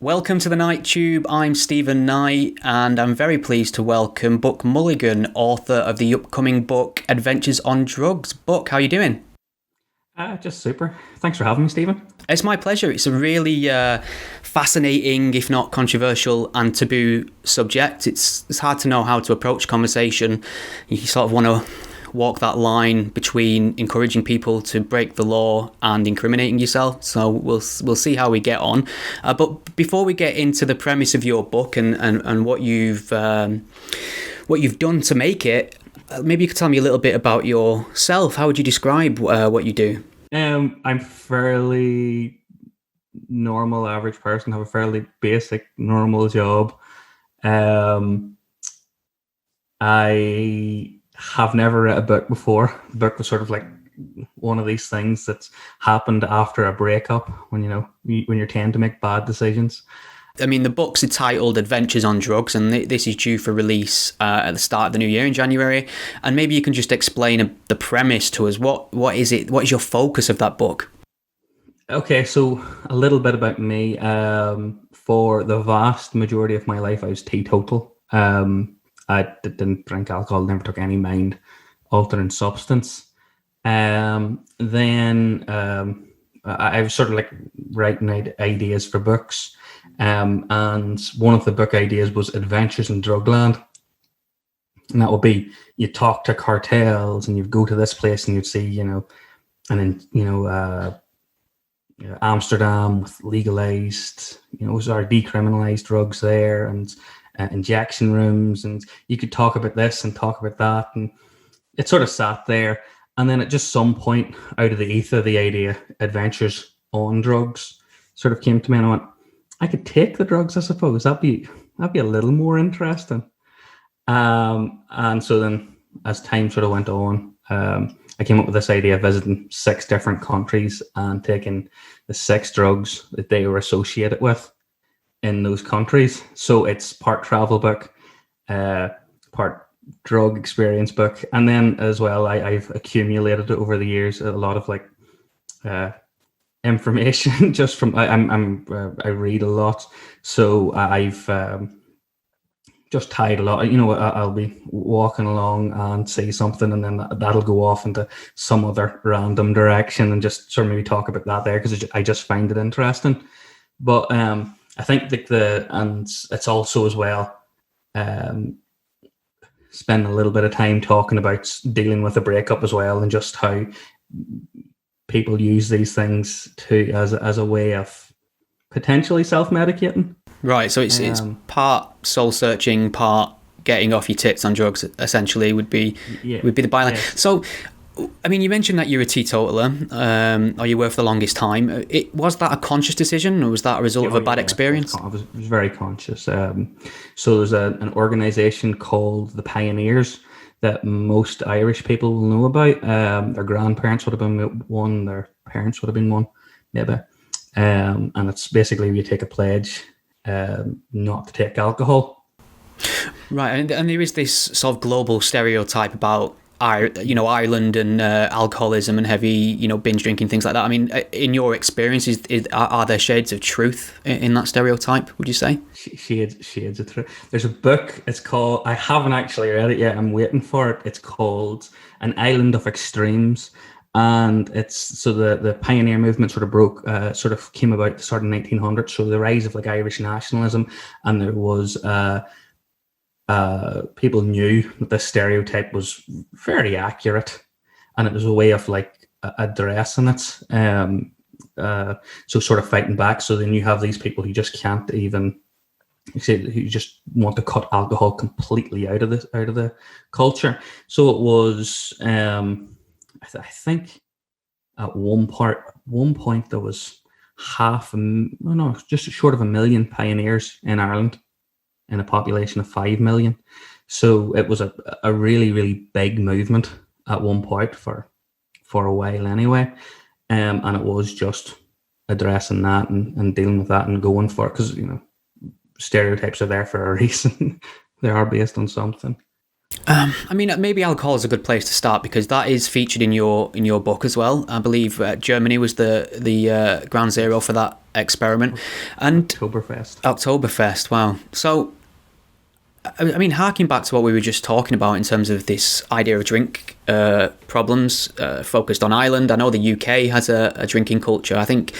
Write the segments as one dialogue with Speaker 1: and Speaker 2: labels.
Speaker 1: Welcome to the Night Tube. I'm Stephen Knight, and I'm very pleased to welcome Buck Mulligan, author of the upcoming book Adventures on Drugs. Buck, how are you doing?
Speaker 2: Just super. Thanks for having me, Stephen.
Speaker 1: It's my pleasure. It's a really fascinating, if not controversial, and taboo subject. It's hard to know how to approach conversation. You sort of want to walk that line between encouraging people to break the law and incriminating yourself. So we'll see how we get on. But before we get into the premise of your book and what you've done to make it, maybe you could tell me a little bit about yourself. How would you describe what you do?
Speaker 2: I'm fairly normal, average person. Have a fairly basic, normal job. I have never read a book before. The book was sort of like one of these things that's happened after a breakup when when you're tend to make bad decisions.
Speaker 1: I mean, the book's entitled Adventures on Drugs, and this is due for release at the start of the new year in January. And maybe you can just explain the premise to us. What is it? What is your focus of that book?
Speaker 2: Okay, so a little bit about me. For the vast majority of my life, I was teetotal. I didn't drink alcohol, never took any mind-altering substance. Then I was sort of like writing ideas for books. And one of the book ideas was Adventures in Drugland. And that would be, you talk to cartels and you go to this place and you'd see, Amsterdam with legalized, decriminalized drugs there, and injection rooms, and you could talk about this and talk about that, and it sort of sat there. And then at just some point out of the ether, the idea Adventures on Drugs sort of came to me, and I went, I could take the drugs, I suppose. That'd be a little more interesting. And so then as time sort of went on, I came up with this idea of visiting 6 different countries and taking the 6 drugs that they were associated with in those countries. So it's part travel book, part drug experience book, and then as well I've accumulated over the years a lot of information just from I read a lot, so I've just tied a lot. I'll be walking along and see something, and then that'll go off into some other random direction, and just sort of maybe talk about that there because I just find it interesting. But I think and it's also as well spend a little bit of time talking about dealing with a breakup as well, and just how people use these things as a way of potentially self-medicating.
Speaker 1: Right, so it's part soul searching, part getting off your tits on drugs. Essentially, would be the byline. Yeah. So, I mean, you mentioned that you're a teetotaler, or you were for the longest time. Was that a conscious decision, or was that a result of a bad experience?
Speaker 2: I was very conscious. So there's an organisation called the Pioneers that most Irish people will know about. Their grandparents would have been one, their parents would have been one, maybe. And it's basically you take a pledge not to take alcohol.
Speaker 1: Right, and there is this sort of global stereotype about Ireland and alcoholism and heavy, binge drinking, things like that. I mean, in your experience, are there shades of truth in that stereotype, would you say?
Speaker 2: Shades of truth. There's a book, it's called, I haven't actually read it yet, I'm waiting for it. It's called An Island of Extremes. And it's, so the pioneer movement sort of came about at the start of 1900s. So the rise of Irish nationalism, and there was people knew that this stereotype was very accurate, and it was a way of addressing it. So sort of fighting back. So then you have these people who just can't even, who just want to cut alcohol completely out of the culture. So it was, I think at one point there was just short of 1 million pioneers in Ireland, in a population of 5 million. So it was a really, really big movement at one point for a while anyway. And it was just addressing that and dealing with that and going for it, because, stereotypes are there for a reason. They are based on something.
Speaker 1: I mean, maybe alcohol is a good place to start because that is featured in your book as well. I believe Germany was the ground zero for that experiment, and Oktoberfest. Wow. So, I mean, harking back to what we were just talking about in terms of this idea of drink problems focused on Ireland. I know the UK has a drinking culture. I think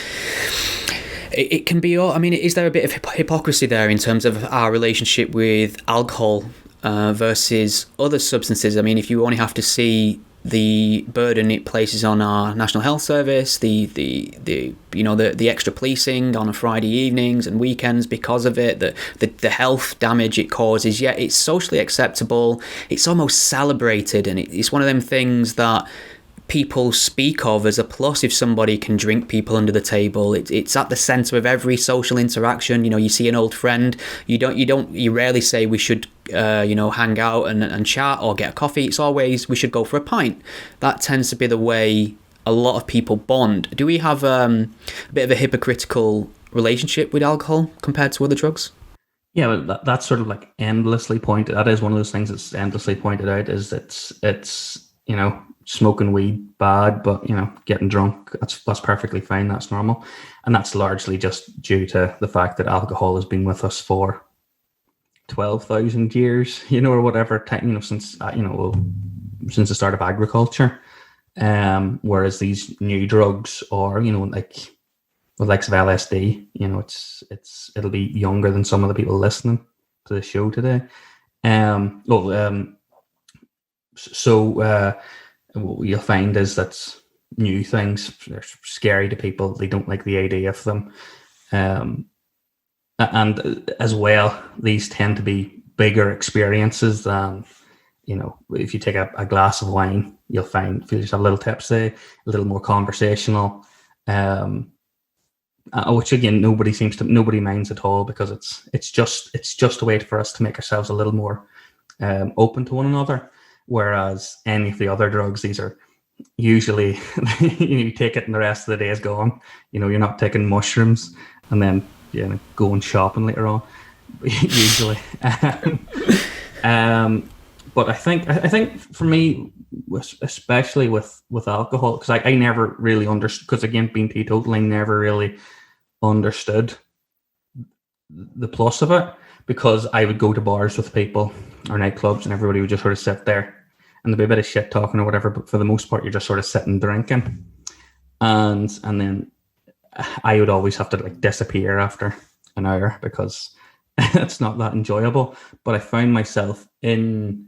Speaker 1: it can be. I mean, is there a bit of hypocrisy there in terms of our relationship with alcohol versus other substances? I mean, if you only have to see the burden it places on our National Health Service, the extra policing on a Friday evenings and weekends because of it, the health damage it causes, yet it's socially acceptable, it's almost celebrated, and it's one of them things that people speak of as a plus if somebody can drink people under the table. It's at the center of every social interaction. You see an old friend, you rarely say we should hang out and chat or get a coffee. It's always we should go for a pint. That tends to be the way a lot of people bond. Do we have a bit of a hypocritical relationship with alcohol compared to other drugs?
Speaker 2: Yeah, well, that's sort of like endlessly pointed. That is one of those things that's endlessly pointed out, is it's smoking weed bad, but getting drunk, that's perfectly fine, that's normal. And that's largely just due to the fact that alcohol has been with us for 12,000 years, or whatever, since since the start of agriculture. Whereas these new drugs, or like the likes of LSD, it'll be younger than some of the people listening to the show today. What you'll find is that new things, they're scary to people. They don't like the idea of them. And as well, these tend to be bigger experiences than, if you take a glass of wine, you'll feel yourself a little tipsy, a little more conversational, which again, nobody minds at all, because it's just a way for us to make ourselves a little more open to one another. Whereas any of the other drugs, these are usually, you take it and the rest of the day is gone. You're not taking mushrooms and then going shopping later on, usually. But I think for me, especially with alcohol, because I never really understood, because again, being teetotal, I never really understood the plus of it, because I would go to bars with people or nightclubs and everybody would just sort of sit there and there'd be a bit of shit talking or whatever, but for the most part, you're just sort of sitting drinking. And then I would always have to disappear after an hour because it's not that enjoyable. But I found myself in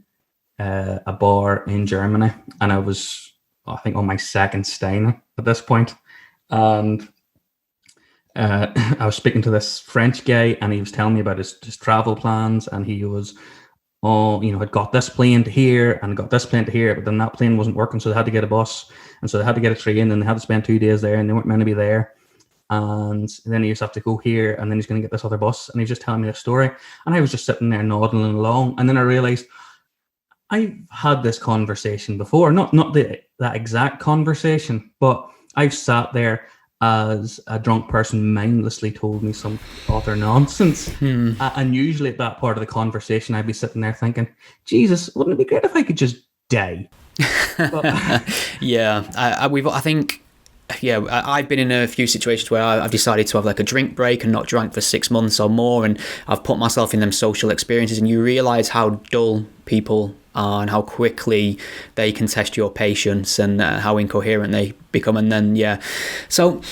Speaker 2: a bar in Germany, and I was, I think, on my second stein at this point. And I was speaking to this French guy, and he was telling me about his travel plans, and he was, had got this plane to here and got this plane to here, but then that plane wasn't working, so they had to get a bus, and so they had to get a train, and they had to spend 2 days there, and they weren't meant to be there. And then he used to have to go here, and then he's going to get this other bus, and he was just telling me a story, and I was just sitting there nodding along, and then I realized I've had this conversation before, not that exact conversation, but I've sat there as a drunk person mindlessly told me some other nonsense. And usually at that part of the conversation, I'd be sitting there thinking, Jesus, wouldn't it be great if I could just die?
Speaker 1: Yeah, I've been in a few situations where I've decided to have a drink break and not drink for 6 months or more, and I've put myself in them social experiences, and you realise how dull people are and how quickly they can test your patience and how incoherent they become. And then so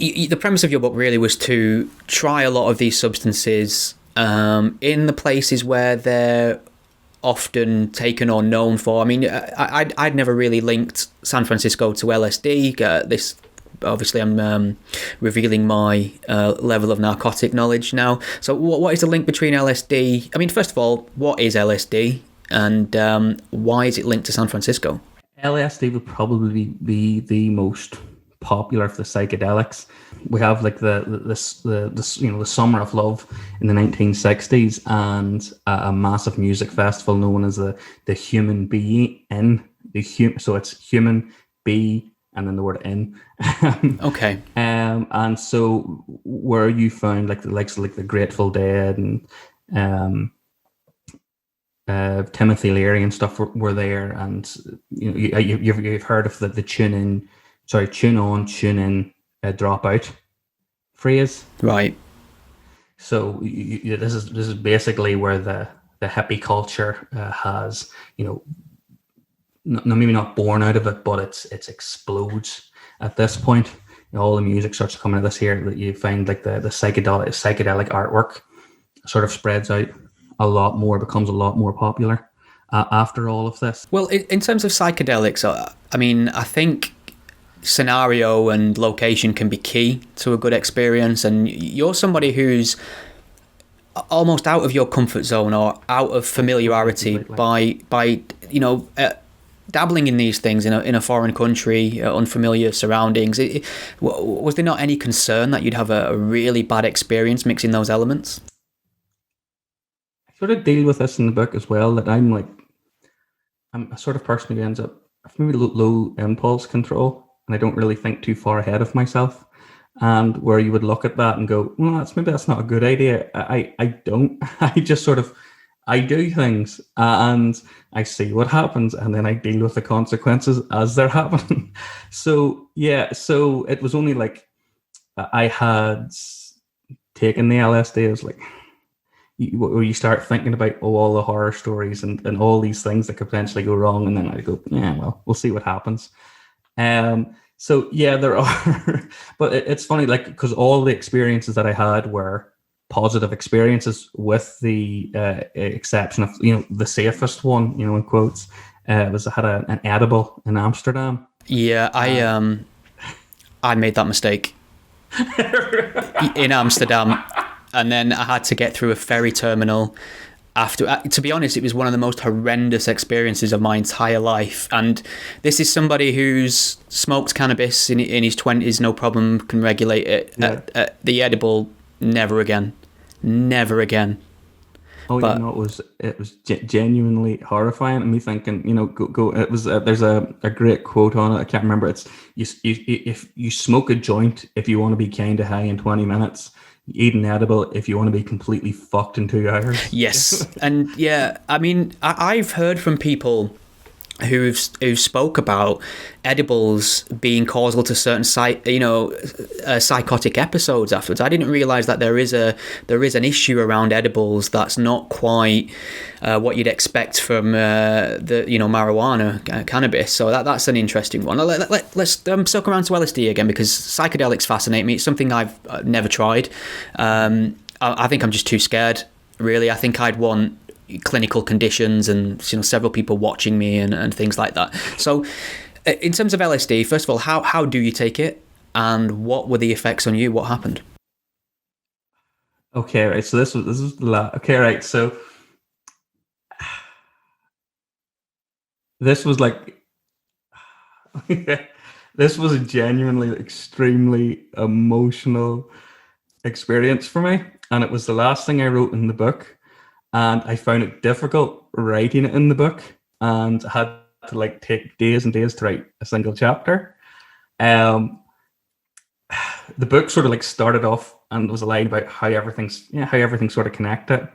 Speaker 1: the premise of your book really was to try a lot of these substances in the places where they're often taken or known for. I mean, I'd never really linked San Francisco to LSD. This obviously, I'm revealing my level of narcotic knowledge now. So what is the link between LSD? I mean, first of all, what is LSD, and why is it linked to San Francisco?
Speaker 2: LSD would probably be the most popular of the psychedelics. We have the Summer of Love in the 1960s, and a massive music festival known as the Human Bee in so it's Human Bee and then the word in.
Speaker 1: Okay.
Speaker 2: And so where you found the likes of the Grateful Dead and Timothy Leary and stuff were there, and you've heard of the tune on, tune in, drop out phrase,
Speaker 1: Right.
Speaker 2: So this is basically where the hippie culture has, maybe not born out of it, but it's explodes at this point. All the music starts coming at this here. That you find like the psychedelic artwork sort of spreads out a lot more, becomes a lot more popular after all of this.
Speaker 1: Well, in terms of psychedelics, I mean, I think scenario and location can be key to a good experience, and you're somebody who's almost out of your comfort zone or out of familiarity by dabbling in these things in a foreign country, unfamiliar surroundings. Was there not any concern that you'd have a really bad experience mixing those elements?
Speaker 2: I sort of deal with this in the book as well, that I'm a sort of person who ends up maybe low impulse control, and I don't really think too far ahead of myself. And where you would look at that and go, well, that's not a good idea. I don't. I just sort of, I do things and I see what happens, and then I deal with the consequences as they're happening. So it was only like I had taken the LSD. It was like, where you start thinking about all the horror stories and all these things that could potentially go wrong, and then I go, yeah, well, we'll see what happens. So yeah, there are, but it's funny, like, because all the experiences that I had were positive experiences, with the exception of the safest one, in quotes, was I had an edible in Amsterdam.
Speaker 1: Yeah, I made that mistake in Amsterdam, and then I had to get through a ferry terminal. After, to be honest, it was one of the most horrendous experiences of my entire life. And this is somebody who's smoked cannabis in his 20s, no problem, can regulate it.
Speaker 2: Yeah.
Speaker 1: The edible, never again.
Speaker 2: Oh, but, it was genuinely horrifying, and me thinking, go. It was there's a great quote on it. I can't remember. It's if you smoke a joint if you want to be kind of high in 20 minutes. Eat an edible if you want to be completely fucked in 2 hours.
Speaker 1: Yes, and yeah, I mean, I've heard from people who spoke about edibles being causal to certain psychotic episodes afterwards. I didn't realize that there is an issue around edibles that's not quite what you'd expect from the marijuana, cannabis. So that's an interesting one. Let's circle around to LSD again, because psychedelics fascinate me. It's something I've never tried. I think I'm just too scared, really. I think I'd want clinical conditions and several people watching me and things like that. So in terms of LSD, first of all, how do you take it, and what were the effects on you? What happened?
Speaker 2: Okay, right. So this was the last. Okay, right. So this was like this was a genuinely extremely emotional experience for me, and it was the last thing I wrote in the book. And I found it difficult writing it in the book, and I had to take days and days to write a single chapter. The book sort of started off and was a line about how everything's sort of connected.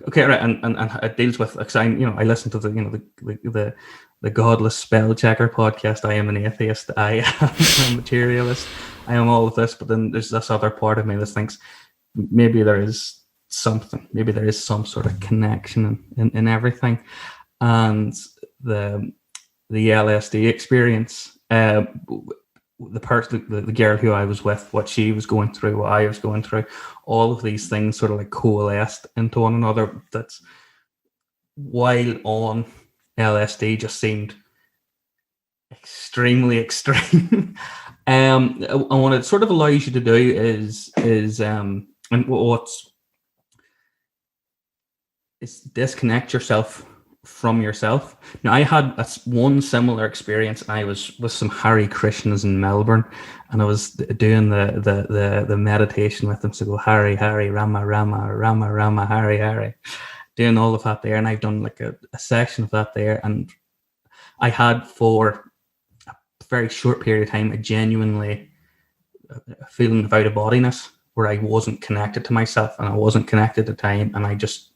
Speaker 2: Okay, right, and it deals with, I listen to the godless spell checker podcast. I am an atheist. I am a materialist. I am all of this, but then there's this other part of me that thinks maybe there is something, maybe there is some sort of connection in everything. And the LSD experience, the girl who I was with, what she was going through, what I was going through, all of these things sort of coalesced into one another. That's, while on LSD, just seemed extremely extreme. And what it sort of allows you to do is disconnect yourself from yourself. Now, I had one similar experience. I was with some Hare Krishnas in Melbourne, and I was doing the meditation with them. So go Hare Hare, Rama Rama, Rama Rama, Hare Hare, doing all of that there. And I've done a section of that there. And I had, for a very short period of time, a genuinely feeling of out of bodiness, where I wasn't connected to myself and I wasn't connected to time, and I just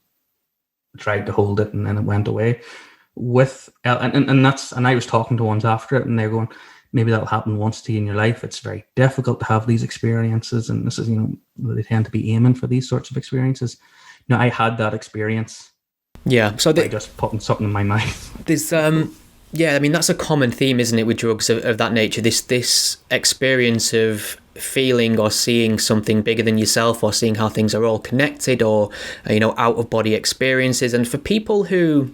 Speaker 2: tried to hold it, and then it went away. And I was talking to ones after it, and they're going, maybe that'll happen once to you in your life. It's very difficult to have these experiences, and this is, they tend to be aiming for these sorts of experiences. Now, I had that experience.
Speaker 1: Yeah, so
Speaker 2: by just putting something in my mouth.
Speaker 1: There's yeah, I mean, that's a common theme, isn't it, with drugs of that nature? This experience of feeling or seeing something bigger than yourself, or seeing how things are all connected, or out of body experiences. And for people who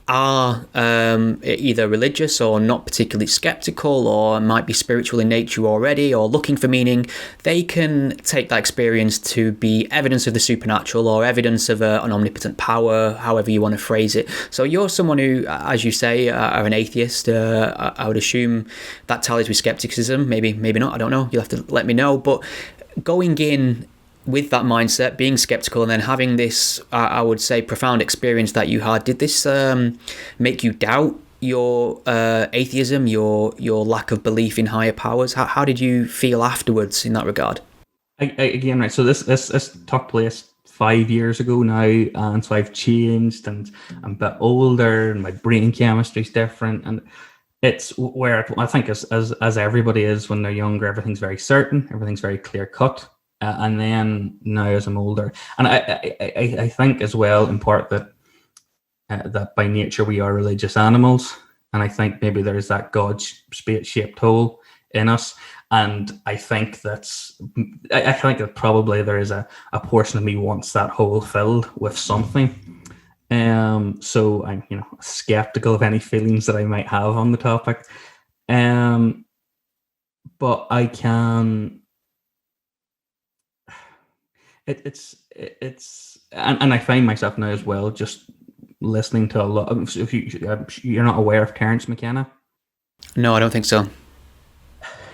Speaker 1: are either religious or not particularly skeptical, or might be spiritual in nature already, or looking for meaning, they can take that experience to be evidence of the supernatural, or evidence of an omnipotent power, however you want to phrase it. So you're someone who, as you say, are an atheist. I would assume that tallies with skepticism. Maybe not, I don't know, you'll have to let me know. But going in with that mindset, being skeptical, and then having this, I would say, profound experience that you had, did this make you doubt your atheism, your lack of belief in higher powers? How did you feel afterwards in that regard?
Speaker 2: Again, right, so this took place 5 years ago now, and so I've changed, and I'm a bit older, and my brain chemistry is different, and it's where I think as everybody is when they're younger, everything's very certain, everything's very clear cut. And then now, as I'm older, and I think as well, in part, that by nature we are religious animals, and I think maybe there is that God-shaped hole in us, and I think that probably there is a portion of me wants that hole filled with something. So I'm skeptical of any feelings that I might have on the topic, but I can. It's and I find myself now as well just listening to a lot of, if you're not aware of Terence Mckenna.
Speaker 1: No, I don't think so.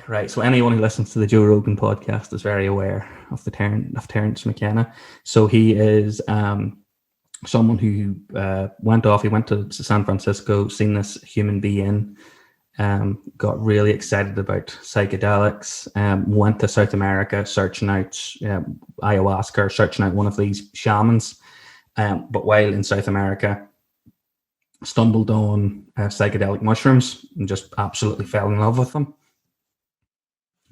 Speaker 2: Right, so anyone who listens to the Joe Rogan podcast is very aware of Terence Mckenna. So he is someone who went to San Francisco, seen this human being, got really excited about psychedelics, went to South America searching out ayahuasca, or searching out one of these shamans, but while in South America stumbled on psychedelic mushrooms and just absolutely fell in love with them.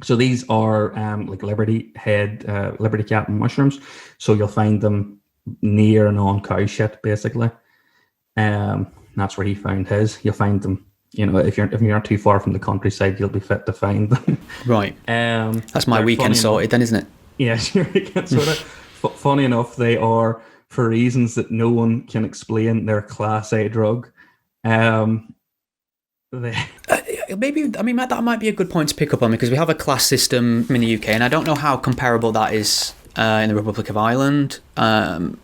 Speaker 2: So these are like liberty cap mushrooms, so you'll find them near and on cow shit, basically. That's where he found his. You'll find them, if you're not too far from the countryside, you'll be fit to find them.
Speaker 1: Right. That's my weekend sorted then, isn't it?
Speaker 2: Yeah, your weekend sorted. Funny enough, they are, for reasons that no one can explain, they're Class A drug.
Speaker 1: Maybe, that might be a good point to pick up on, because we have a class system in the UK, and I don't know how comparable that is in the Republic of Ireland. And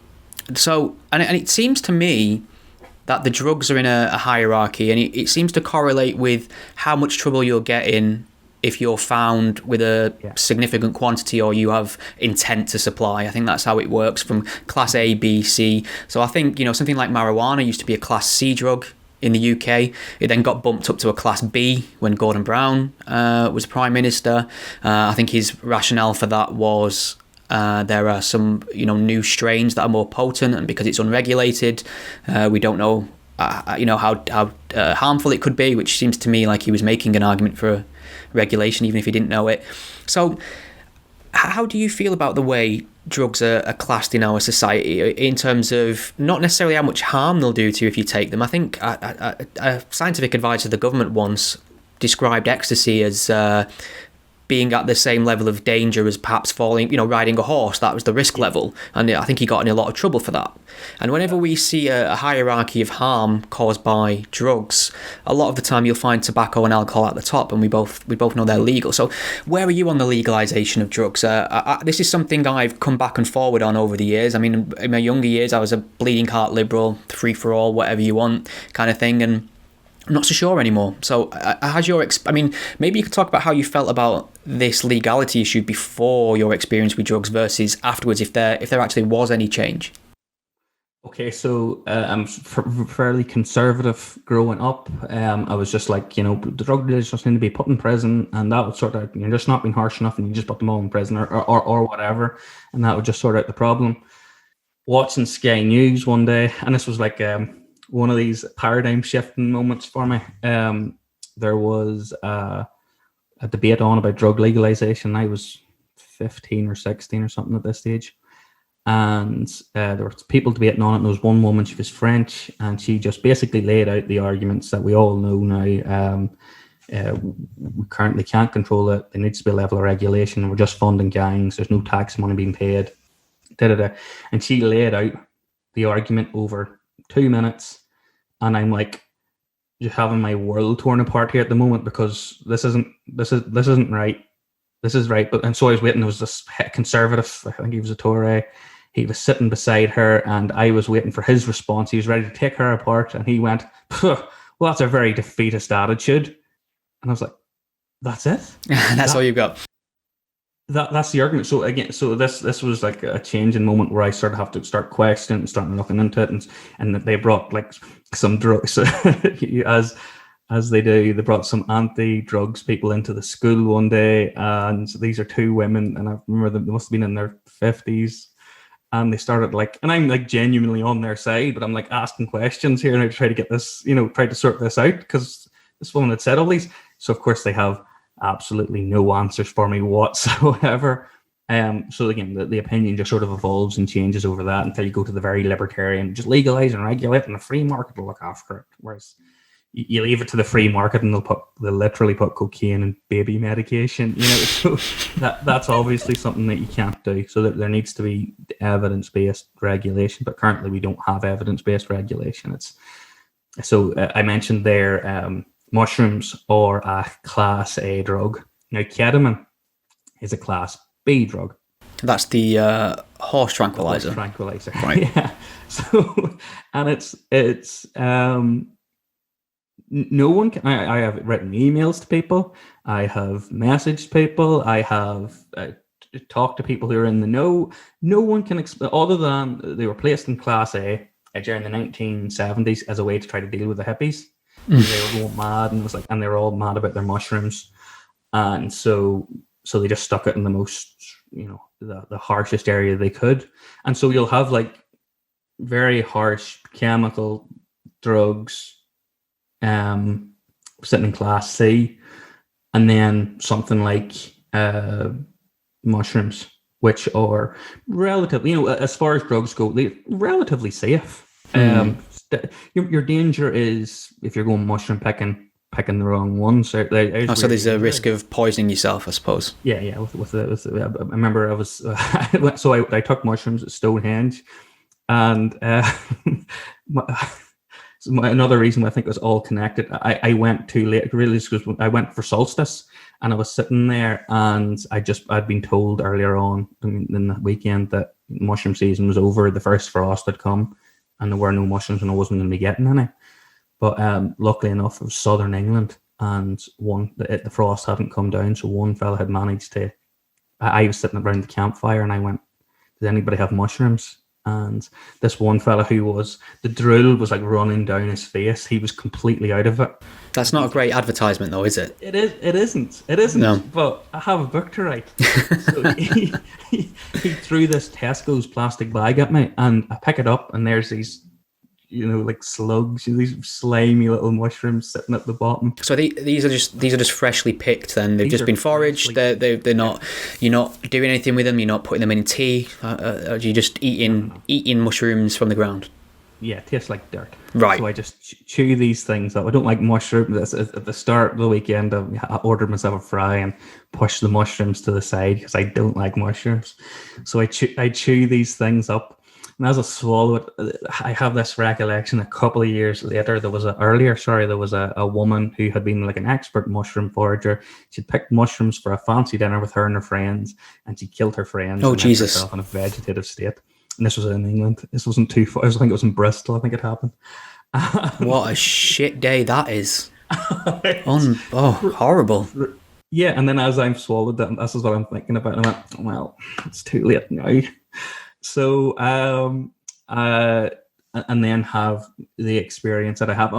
Speaker 1: it seems to me that the drugs are in a hierarchy, and it seems to correlate with how much trouble you'll get in if you're found with a significant quantity, or you have intent to supply. I think that's how it works, from class A, B, C. So I think, something like marijuana used to be a class C drug in the UK. It then got bumped up to a class B when Gordon Brown was Prime Minister. I think his rationale for that was there are some new strains that are more potent, and because it's unregulated, we don't know how harmful it could be, which seems to me like he was making an argument for regulation even if he didn't know it. So how do you feel about the way drugs are classed in our society, in terms of not necessarily how much harm they'll do to you if you take them? I think a scientific advisor of the government once described ecstasy as being at the same level of danger as perhaps falling, riding a horse. That was the risk level. And I think he got in a lot of trouble for that. And whenever we see a hierarchy of harm caused by drugs, a lot of the time you'll find tobacco and alcohol at the top, and we both know they're legal. So where are you on the legalization of drugs? This is something I've come back and forward on over the years. I mean, in my younger years, I was a bleeding heart liberal, free for all, whatever you want kind of thing. And I'm not so sure anymore. So maybe you could talk about how you felt about this legality issue before your experience with drugs versus afterwards, if there actually was any change.
Speaker 2: Okay, so I'm fairly conservative growing up. I was just like, the drug dealers just need to be put in prison, and that would sort out, you're just not being harsh enough, and you just put them all in prison or whatever, and that would just sort out the problem. watching Sky News one day, and this was like one of these paradigm shifting moments for me. There was a debate on about drug legalization. I was 15 or 16 or something at this stage. And there were people debating on it. And there was one woman, she was French, and she just basically laid out the arguments that we all know now. We currently can't control it. There needs to be a level of regulation. We're just funding gangs. There's no tax money being paid. And she laid out the argument over 2 minutes. And I'm like, just having my world torn apart here at the moment, because this isn't right. This is right. And so I was waiting. There was this conservative, I think he was a Tory. He was sitting beside her, and I was waiting for his response. He was ready to take her apart, and he went, well, that's a very defeatist attitude. And I was like, that's it?
Speaker 1: That's all you've got?
Speaker 2: That's the argument. So again, this was like a changing moment where I sort of have to start questioning and starting looking into it, and they brought like some drugs as they do. They brought some anti-drugs people into the school one day, and these are two women, and I remember they must have been in their 50s, and they started like, and I'm like genuinely on their side, but I'm like asking questions here and I try to get this, try to sort this out, because this woman had said all these. So of course they have absolutely no answers for me whatsoever. So again, the opinion just sort of evolves and changes over that until you go to the very libertarian, just legalize and regulate, and the free market will look after it. Whereas you leave it to the free market, and they'll literally put cocaine and baby medication. So that's obviously something that you can't do. So that there needs to be evidence-based regulation, but currently we don't have evidence-based regulation. I mentioned there. Mushrooms are a class A drug. Now, ketamine is a class B drug.
Speaker 1: That's the horse tranquilizer.
Speaker 2: Right. Yeah. So, and it's no one can. I have written emails to people. I have messaged people. I have talked to people who are in the know. No one can explain, other than they were placed in class A during the 1970s as a way to try to deal with the hippies. They were going mad, and and they were all mad about their mushrooms, and so they just stuck it in the most, the harshest area they could, and so you'll have like very harsh chemical drugs, sitting in class C, and then something like mushrooms, which are relatively, as far as drugs go, they're relatively safe. Your danger is if you're going mushroom picking the wrong ones. So
Speaker 1: there's a risk of poisoning yourself, I suppose.
Speaker 2: Yeah. I remember I was so I took mushrooms at Stonehenge, and another reason why I think it was all connected. I went too late. Really, because I went for solstice, and I was sitting there, and I'd been told earlier on in the weekend that mushroom season was over. The first frost had come, and there were no mushrooms, and I wasn't going to be getting any. But luckily enough, it was southern England, and the frost hadn't come down, so one fella had managed to. I was sitting around the campfire, and I went, "Does anybody have mushrooms?" And this one fella the drool was like running down his face. He was completely out of it.
Speaker 1: That's not a great advertisement, though, is it?
Speaker 2: It isn't. No. But I have a book to write. So he threw this Tesco's plastic bag at me, and I pick it up, and there's these, like slugs, these slimy little mushrooms sitting at the bottom. So
Speaker 1: these are just freshly picked. Then they've just been foraged. They're not. You're not doing anything with them. You're not putting them in tea. You're just eating mushrooms from the ground.
Speaker 2: Yeah, it tastes like dirt.
Speaker 1: Right.
Speaker 2: So I just chew these things up. I don't like mushrooms. At the start of the weekend, I ordered myself a fry and pushed the mushrooms to the side because I don't like mushrooms. So I chew these things up. And as I swallow it, I have this recollection. A couple of years later, there was a woman who had been like an expert mushroom forager. She'd picked mushrooms for a fancy dinner with her and her friends, and she killed her friends.
Speaker 1: Oh, Jesus!
Speaker 2: Herself in a vegetative state. And this was in England. This wasn't too far. I think it was in Bristol. I think it happened.
Speaker 1: What a shit day that is! Horrible.
Speaker 2: Yeah, and then as I've swallowed that, this is what I'm thinking about. And I went, well, it's too late now. So, and then have the experience that I have.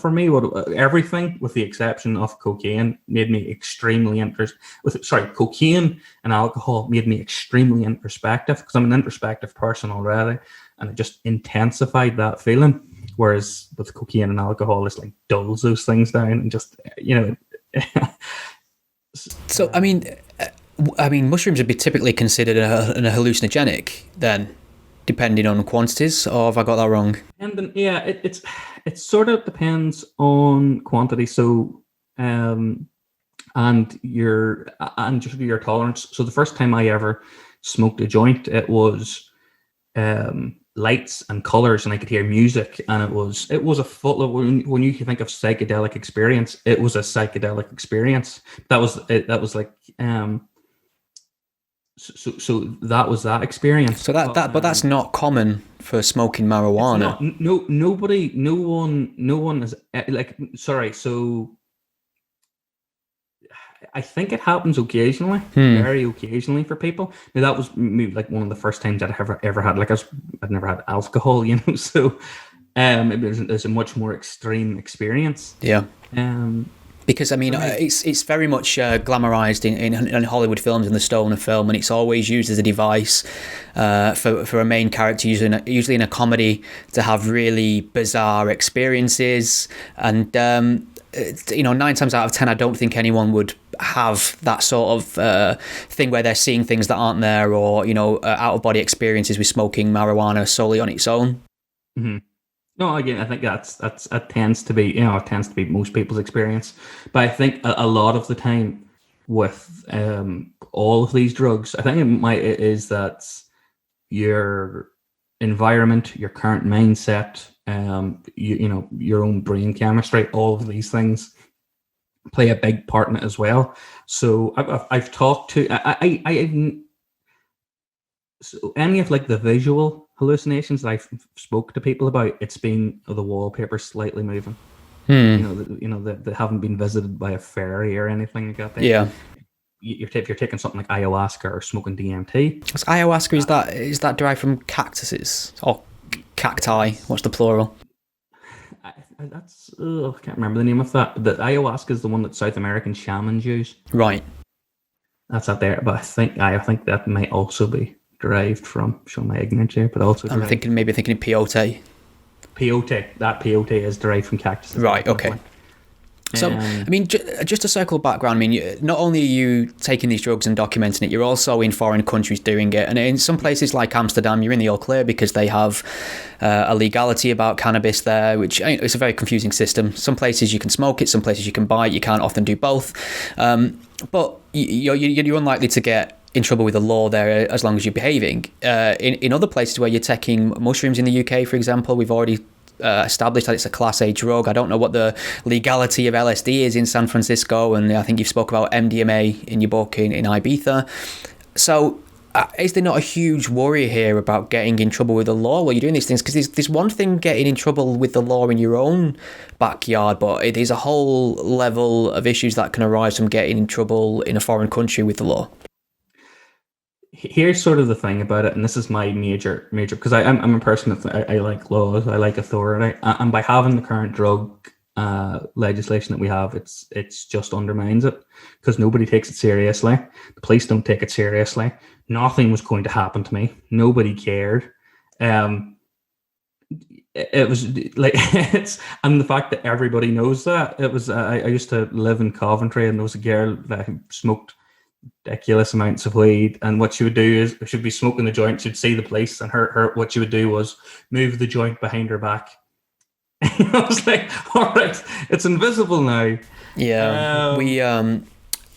Speaker 2: For me, everything with the exception of cocaine made me extremely cocaine and alcohol made me extremely introspective, because I'm an introspective person already. and it just intensified that feeling. Whereas with cocaine and alcohol, it's like dulls those things down and just,
Speaker 1: So, I mean, mushrooms would be typically considered a hallucinogenic then, depending on quantities, or have I got that wrong?
Speaker 2: And then, yeah, it sort of depends on quantity. So, and your tolerance. So the first time I ever smoked a joint, it was lights and colors, and I could hear music, and it was a full. When you think of psychedelic experience, it was a psychedelic experience. That was it. That was like So that was that experience.
Speaker 1: So but that's not common for smoking marijuana.
Speaker 2: No one is like, sorry. So I think it happens occasionally, very occasionally for people. Now that was maybe like one of the first times that I ever had. Like I'd never had alcohol, So it was a much more extreme experience.
Speaker 1: Yeah. Because I mean, it's very much glamorized in Hollywood films, in the stoner film, and it's always used as a device for a main character, usually in a comedy, to have really bizarre experiences. And 9 times out of 10, I don't think anyone would have that sort of thing where they're seeing things that aren't there, or out of body experiences with smoking marijuana solely on its own.
Speaker 2: Mm-hmm. No, again, I think that tends to be most people's experience. But I think a lot of the time with all of these drugs, I think it is that your environment, your current mindset, your own brain chemistry, all of these things play a big part in it as well. So I've talked to so any of like the visual hallucinations that I've spoke to people about, it's been the wallpaper slightly moving. That haven't been visited by a fairy or anything like that.
Speaker 1: Yeah.
Speaker 2: If you're taking something like ayahuasca or smoking DMT.
Speaker 1: What's ayahuasca? Is that derived from cactuses or cacti? What's the plural?
Speaker 2: I can't remember the name of that. The ayahuasca is the one that South American shamans use.
Speaker 1: Right.
Speaker 2: That's out there, but I think that might also be derived from, show my ignorance here, but also
Speaker 1: I'm thinking of peyote.
Speaker 2: That peyote is derived from cactuses.
Speaker 1: Right, okay. So, I mean, just to circle background, I mean, not only are you taking these drugs and documenting it, you're also in foreign countries doing it. And in some places like Amsterdam, you're in the all clear because they have a legality about cannabis there, which it's a very confusing system. Some places you can smoke it, some places you can buy it. You can't often do both. But you're unlikely to get in trouble with the law there as long as you're behaving. In other places where you're taking mushrooms in the UK, for example, we've already established that it's a Class A drug. I don't know what the legality of LSD is in San Francisco, and I think you've spoke about Mdma in your book in Ibiza. So is there not a huge worry here about getting in trouble with the law while you're doing these things? Because there's one thing getting in trouble with the law in your own backyard, but there's a whole level of issues that can arise from getting in trouble in a foreign country with the law.
Speaker 2: Here's sort of the thing about it, and this is my major, because I'm a person that I like laws, I like authority, and by having the current drug legislation that we have, it's just undermines it, because nobody takes it seriously. The police don't take it seriously. Nothing was going to happen to me. Nobody cared. It was like and the fact that everybody knows that. It was I used to live in Coventry, and there was a girl that smoked ridiculous amounts of weed, and what she would do is she'd be smoking the joint, she'd see the police, and her what she would do was move the joint behind her back. I was like, all right, it's invisible now.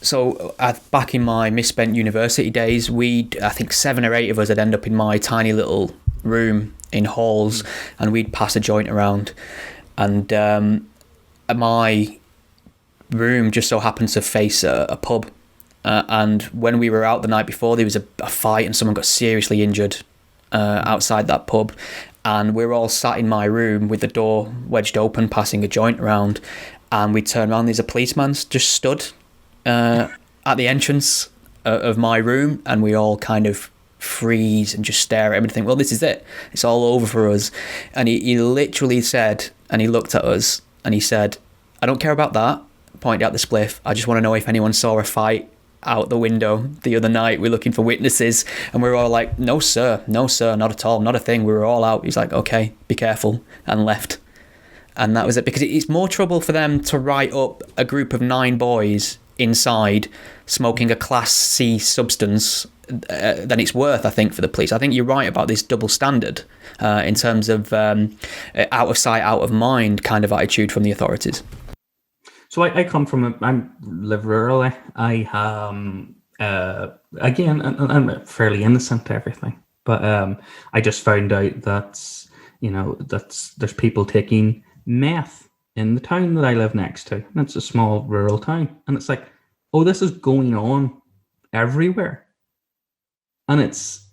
Speaker 1: So back in my misspent university days, I think 7 or 8 of us would end up in my tiny little room in halls, and we'd pass a joint around, and my room just so happened to face a pub. And when we were out the night before, there was a fight and someone got seriously injured outside that pub. And we were all sat in my room with the door wedged open, passing a joint around. And we turned around, there's a policeman just stood at the entrance of my room. And we all kind of freeze and just stare at him and think, well, this is it. It's all over for us. And he literally said, and he looked at us and he said, I don't care about that. Pointed out the spliff. I just want to know if anyone saw a fight out the window the other night. We're looking for witnesses, and we were all like, no sir, not at all, not a thing. We were all out. He's like, okay, be careful, and left. And that was it, because it's more trouble for them to write up a group of 9 boys inside smoking a Class C substance than it's worth, I think, for the police. I think you're right about this double standard in terms of out of sight, out of mind kind of attitude from the authorities.
Speaker 2: So I come from I live rurally. I again, I'm fairly innocent to everything, but I just found out that there's people taking meth in the town that I live next to. And it's a small rural town, and it's like, oh, this is going on everywhere, and it's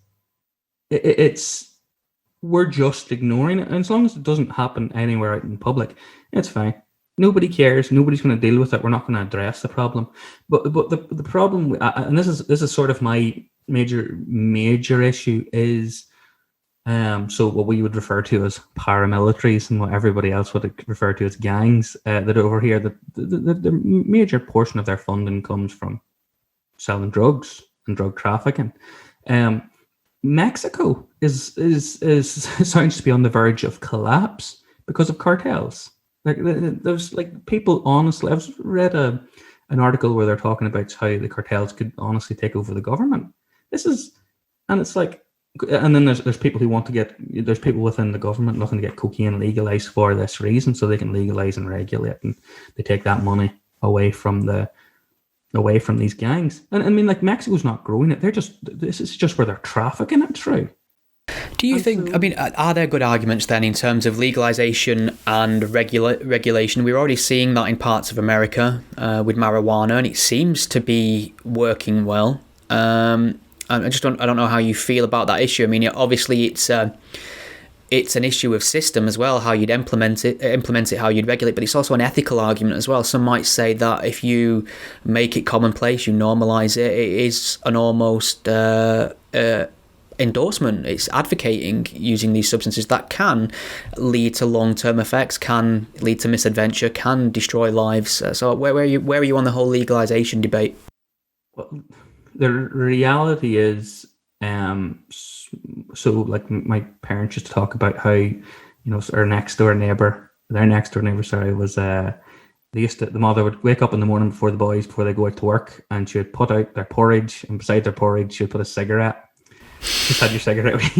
Speaker 2: we're just ignoring it. And as long as it doesn't happen anywhere out in public, it's fine. Nobody cares. Nobody's going to deal with it. We're not going to address the problem. But the problem, and this is sort of my major issue, is so what we would refer to as paramilitaries and what everybody else would refer to as gangs. That over here, the major portion of their funding comes from selling drugs and drug trafficking. Mexico is sounds to be on the verge of collapse because of cartels. Like there's like people, honestly, I've read an article where they're talking about how the cartels could honestly take over the government. And it's like, and then there's people who want to there's people within the government looking to get cocaine legalized for this reason, so they can legalize and regulate, and they take that money away from these gangs. And I mean, like, Mexico's not growing it. This is just where they're trafficking it through.
Speaker 1: Do you think, I mean, are there good arguments then in terms of legalization and regulation? We're already seeing that in parts of America with marijuana, and it seems to be working well. I don't know how you feel about that issue. I mean, obviously it's an issue of system as well, how you'd implement it, how you'd regulate, but it's also an ethical argument as well. Some might say that if you make it commonplace, you normalize it, it is an almost endorsement. It's advocating using these substances that can lead to long-term effects, can lead to misadventure, can destroy lives. So where are you on the whole legalization debate?
Speaker 2: Well, the reality is, so like my parents used to talk about how, their next door neighbor, was the mother would wake up in the morning before they go out to work, and she would put out their porridge, and beside their porridge she would put a cigarette. Just had your cigarette.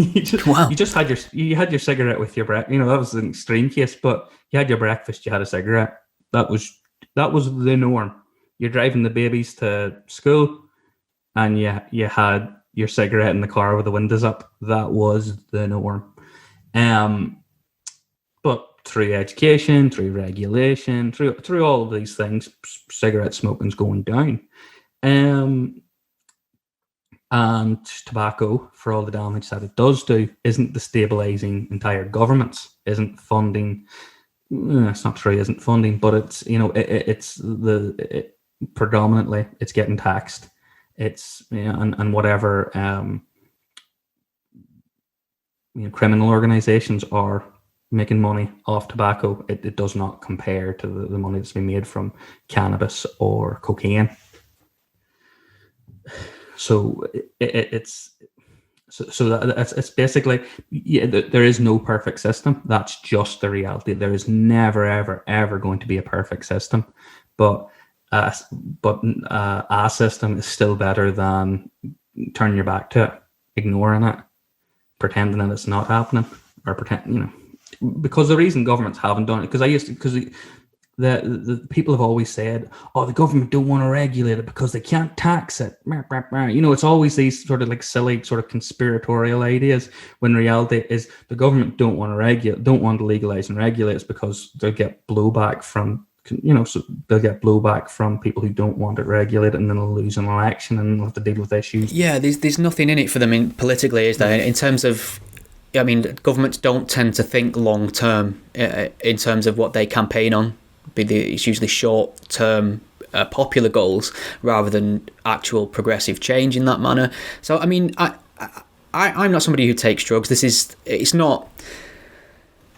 Speaker 2: You had your cigarette with your breakfast. That was an extreme case, but you had your breakfast, you had a cigarette. That was the norm. You're driving the babies to school, and you had your cigarette in the car with the windows up. That was the norm. But through education, through regulation, through all of these things, cigarette smoking's going down. And tobacco, for all the damage that it does do, isn't destabilizing entire governments, isn't funding. It's not true, isn't funding, but it's predominantly it's getting taxed. It's and whatever criminal organizations are making money off tobacco, it does not compare to the money that's been made from cannabis or cocaine. So it's basically, there is no perfect system. That's just the reality. There is never ever going to be a perfect system, but a system is still better than turning your back to it, ignoring it, pretending that it's not happening, or because the reason governments haven't done it, because the people have always said, oh, the government don't want to regulate it because they can't tax it. It's always these sort of like silly sort of conspiratorial ideas, when reality is the government don't want to legalize and regulate it because they'll get blowback from, so they'll get blowback from people who don't want it regulated, and then they'll lose an election and they'll have to deal with issues. Yeah,
Speaker 1: there's nothing in it for them politically, is there? In terms of, I mean, governments don't tend to think long term in terms of what they campaign on. It's usually short-term popular goals rather than actual progressive change in that manner. So, I mean, I'm not somebody who takes drugs. It's not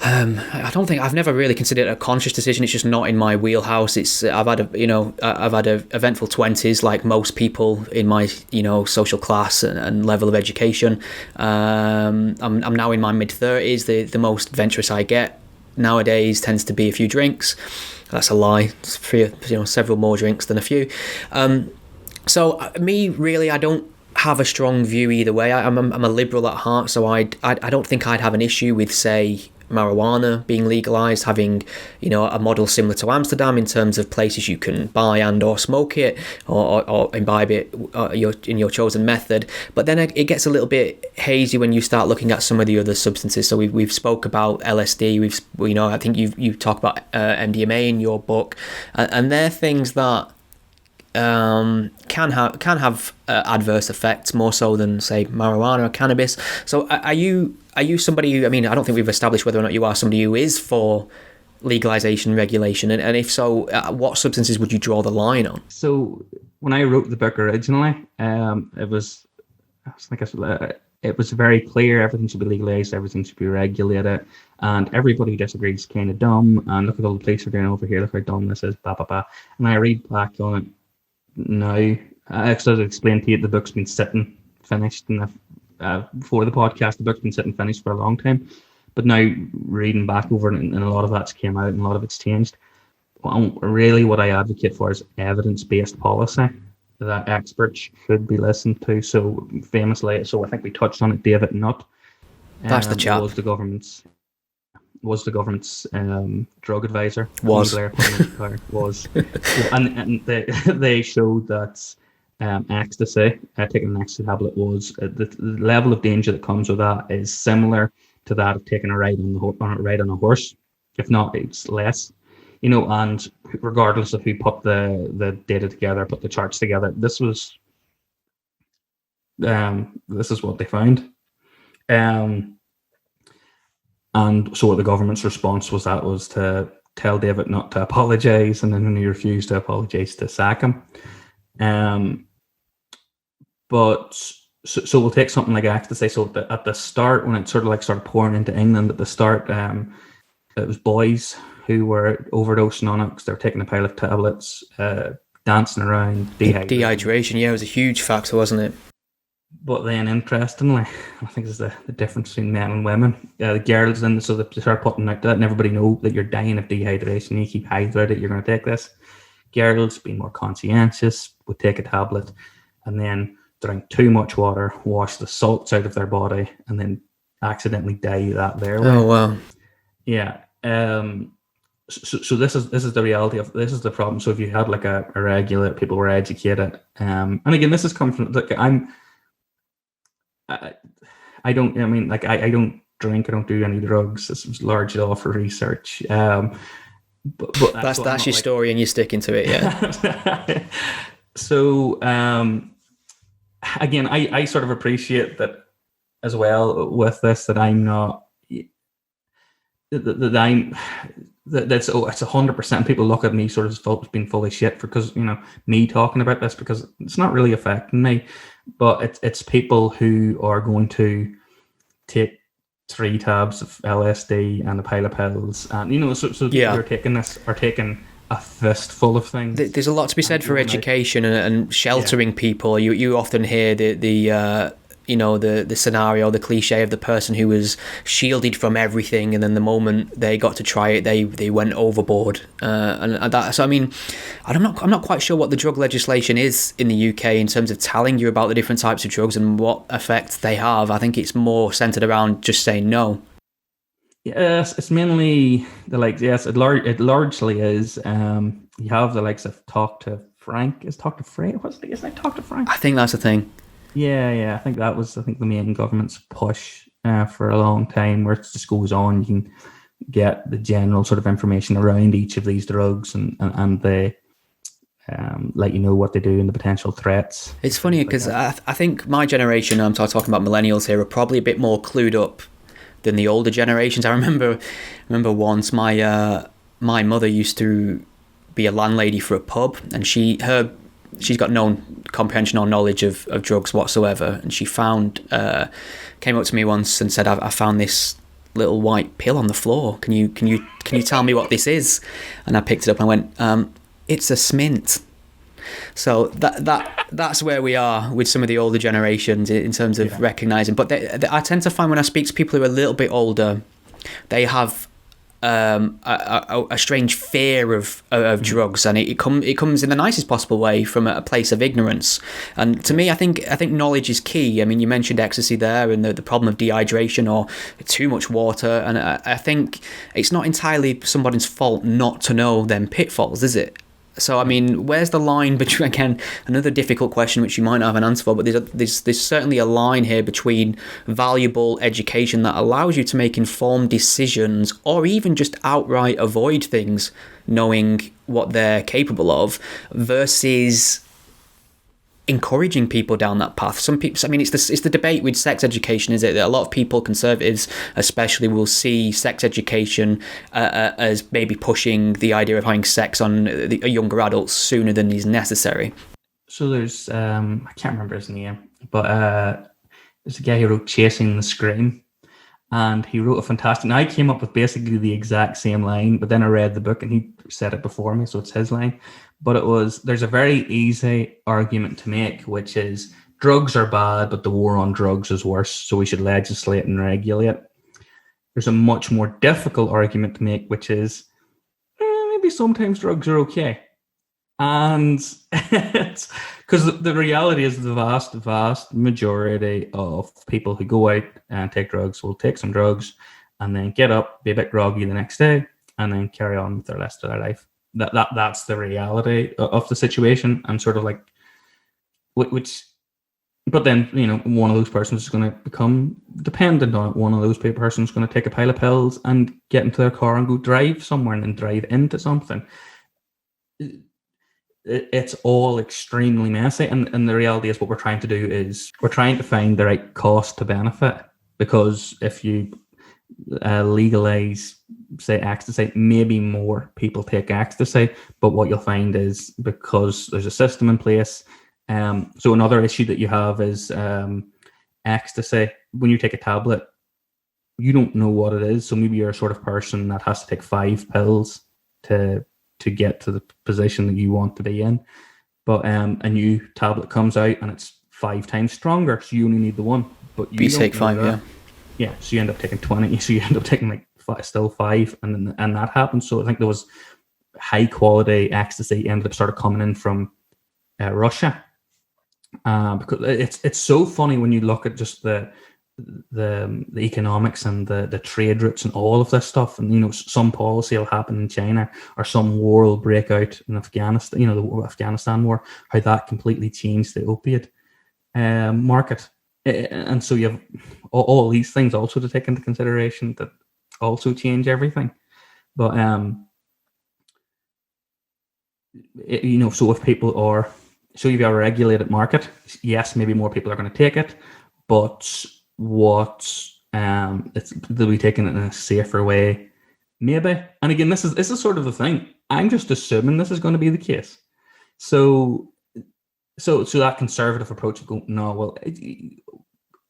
Speaker 1: I've never really considered it a conscious decision. It's just not in my wheelhouse. I've had a eventful 20s like most people in my social class and level of education. I'm now in my mid 30s. The most adventurous I get nowadays tends to be a few drinks. That's a lie. It's several more drinks than a few. So me really, I don't have a strong view either way. I'm a liberal at heart, so I don't think I'd have an issue with, say, marijuana being legalized, having a model similar to Amsterdam in terms of places you can buy and or smoke it or imbibe it in your chosen method. But then it gets a little bit hazy when you start looking at some of the other substances. So we've spoke about LSD. I think you talk about Mdma in your book, and they're things that can have adverse effects more so than, say, marijuana or cannabis. So are you somebody who, I don't think we've established whether or not you are somebody who is for legalization, regulation, and if so, what substances would you draw the line on?
Speaker 2: So when I wrote the book originally, it was very clear everything should be legalized, everything should be regulated, and everybody who disagrees is kind of dumb, and look at all the police are doing over here, look how dumb this is, blah blah blah. And I read back on it now. I sort of explained to you the book's been sitting finished, and before the podcast, the book's been sitting finished for a long time. But now reading back over it, and a lot of that's came out, and a lot of it's changed. Well, really, what I advocate for is evidence-based policy that experts should be listened to. So famously, I think we touched on it, David Nutt.
Speaker 1: That's the chap.
Speaker 2: Was the government's drug advisor.
Speaker 1: Was
Speaker 2: and they showed that ecstasy, taking an ecstasy tablet, was the level of danger that comes with that is similar to that of taking a ride on a horse, if not it's less. And regardless of who put the data together, put the charts together, this is what they found. And so the government's response was to tell David not to apologise, and then when he refused to apologise, to sack him. But so we'll take something like ecstasy. So at the start, when it sort of started pouring into England, at the start, it was boys who were overdosing on it because they were taking a pile of tablets, dancing around,
Speaker 1: dehydration. Yeah, it was a huge factor, wasn't it?
Speaker 2: But then, interestingly, I think this is the difference between men and women. The girls, so they start putting out that, and everybody know that you're dying of dehydration. You keep hydrated, you're going to take this. Girls, being more conscientious, would take a tablet and then drink too much water, wash the salts out of their body, and then accidentally die that their way.
Speaker 1: Oh wow!
Speaker 2: Yeah. So this is the reality of this is the problem. So if you had like a regular, people were educated, and again, this is coming from I don't drink, I don't do any drugs. This was largely all for research. But
Speaker 1: that's your story, and you're sticking to it, yeah.
Speaker 2: So again, I sort of appreciate that as well with this, that I'm not that's it's 100%. People look at me sort of as being full of shit because me talking about this, because it's not really affecting me, but it's people who are going to take 3 tabs of LSD and a pile of pills, and so yeah. They're taking a fistful of things.
Speaker 1: There's a lot to be said for education and sheltering people. You often hear the scenario, the cliche of the person who was shielded from everything, and then the moment they got to try it, they went overboard. And that. So I'm not quite sure what the drug legislation is in the UK in terms of telling you about the different types of drugs and what effects they have. I think it's more centered around just saying no.
Speaker 2: Yes, it's mainly the likes. Yes, it largely is. You have the likes of Talk to Frank. Is Talk to Frank? What's the? Is that Talk to Frank?
Speaker 1: I think that's the thing.
Speaker 2: Yeah. I think that was the main government's push for a long time, where it just goes on. You can get the general sort of information around each of these drugs, and they let you know what they do and the potential threats.
Speaker 1: It's funny because I think my generation, I'm talking about millennials here, are probably a bit more clued up than the older generations. I remember once my mother used to be a landlady for a pub, and she's got no comprehension or knowledge of drugs whatsoever, and she came up to me once and said, I found this little white pill on the floor. Can you tell me what this is?" And I picked it up and I went, "It's a smint." So that's where we are with some of the older generations in terms of recognizing. But I tend to find when I speak to people who are a little bit older, they have a strange fear of drugs, and it comes in the nicest possible way from a place of ignorance. And to me, I think knowledge is key. I mean, you mentioned ecstasy there, and the problem of dehydration or too much water, and I think it's not entirely somebody's fault not to know them pitfalls, is it? So, I mean, where's the line between, again, another difficult question which you might not have an answer for, but there's certainly a line here between valuable education that allows you to make informed decisions or even just outright avoid things knowing what they're capable of versus encouraging people down that path. Some people, I mean, it's the debate with sex education, is it? That a lot of people, conservatives especially, will see sex education as maybe pushing the idea of having sex on younger adults sooner than is necessary.
Speaker 2: So there's, I can't remember his name, but there's a guy who wrote Chasing the Scream, and he wrote a fantastic, and I came up with basically the exact same line, but then I read the book and he said it before me, so it's his line. But there's a very easy argument to make, which is drugs are bad, but the war on drugs is worse, so we should legislate and regulate. There's a much more difficult argument to make, which is maybe sometimes drugs are okay. And it's because the reality is the vast majority of people who go out and take drugs will take some drugs and then get up, be a bit groggy the next day, and then carry on with the rest of their life. That's the reality of the situation, and sort of like which. But then, you know, one of those persons is going to become dependent on it. One of those persons is going to take a pile of pills and get into their car and go drive somewhere and then drive into something. It's all extremely messy, and the reality is what we're trying to do is we're trying to find the right cost to benefit, because if you legalize, say, ecstasy, maybe more people take ecstasy, but what you'll find is because there's a system in place. So another issue that you have is ecstasy. When you take a tablet, you don't know what it is, so maybe you're a sort of person that has to take 5 pills to get to the position that you want to be in. But a new tablet comes out and it's 5 times stronger, so you only need the one. But you
Speaker 1: take 5, yeah.
Speaker 2: Yeah, so you end up taking 20, so you end up taking like still 5, and that happens. So I think there was high quality ecstasy ended up sort of coming in from Russia, because it's so funny when you look at just the economics and the trade routes and all of this stuff. And, you know, some policy will happen in China, or some war will break out in Afghanistan, you know, the Afghanistan war, how that completely changed the opiate market. And so you have all these things also to take into consideration that also change everything. But, you know, so if people are, so you have a regulated market, yes, maybe more people are going to take it, but they'll be taking it in a safer way, maybe. And again, this is sort of the thing. I'm just assuming this is going to be the case. So that conservative approach of going, no, well,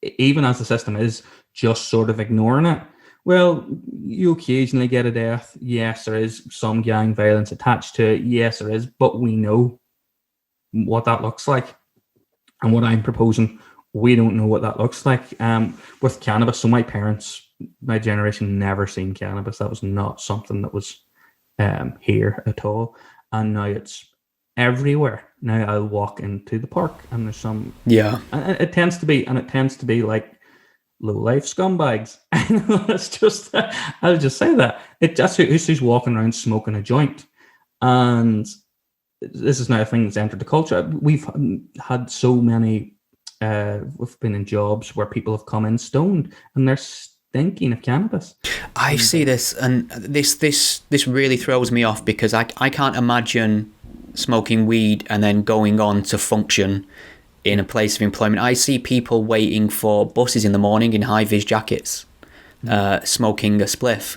Speaker 2: even as the system is just sort of ignoring it, well, you occasionally get a death. Yes, there is some gang violence attached to it. Yes, there is, but we know what that looks like. And what I'm proposing, we don't know what that looks like. With cannabis, so my parents, my generation, never seen cannabis. That was not something that was here at all. And now it's everywhere. Now I'll walk into the park and there's some, and it tends to be like low life scumbags. I'll just say that that's who's walking around smoking a joint. And this is now a thing that's entered the culture. We've had so many, we've been in jobs where people have come in stoned and they're thinking of cannabis.
Speaker 1: I see this, and this really throws me off, because I can't imagine smoking weed and then going on to function in a place of employment. I see people waiting for buses in the morning in high-vis jackets, smoking a spliff,